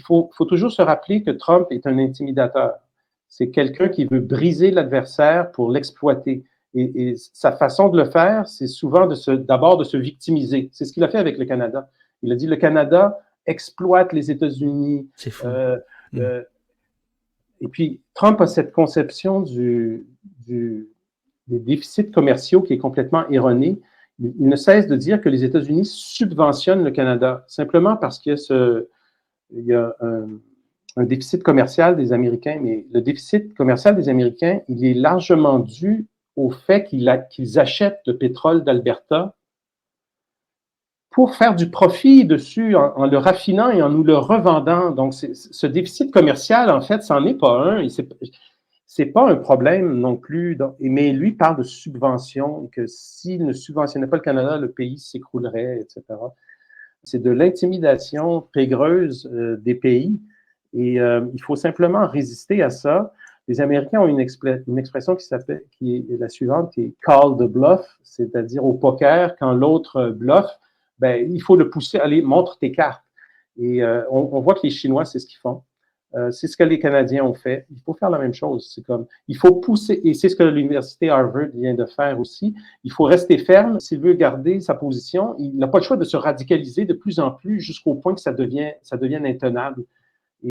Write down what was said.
faut toujours se rappeler que Trump est un intimidateur. C'est quelqu'un qui veut briser l'adversaire pour l'exploiter. Et sa façon de le faire, c'est souvent d'abord de se victimiser. C'est ce qu'il a fait avec le Canada. Il a dit le Canada exploite les États-Unis. C'est fou. Et puis, Trump a cette conception des déficits commerciaux qui est complètement erronée. Il ne cesse de dire que les États-Unis subventionnent le Canada, simplement parce qu'il y a un déficit commercial des Américains, mais le déficit commercial des Américains, il est largement dû au fait qu'ils achètent le pétrole d'Alberta pour faire du profit dessus en le raffinant et en nous le revendant. Donc, ce déficit commercial, en fait, c'en est pas un. C'est pas un problème non plus. Mais lui parle de subvention, que s'il ne subventionnait pas le Canada, le pays s'écroulerait, etc. C'est de l'intimidation pégreuse des pays. Et il faut simplement résister à ça. Les Américains ont une expression qui est la suivante, qui est « call the bluff », c'est-à-dire au poker, quand l'autre bluffe, ben, il faut le pousser, allez, montre tes cartes. Et on voit que les Chinois, c'est ce qu'ils font. C'est ce que les Canadiens ont fait. Il faut faire la même chose. C'est comme, il faut pousser, et c'est ce que l'Université Harvard vient de faire aussi. Il faut rester ferme. S'il veut garder sa position, il n'a pas le choix de se radicaliser de plus en plus jusqu'au point que ça devienne intenable. Et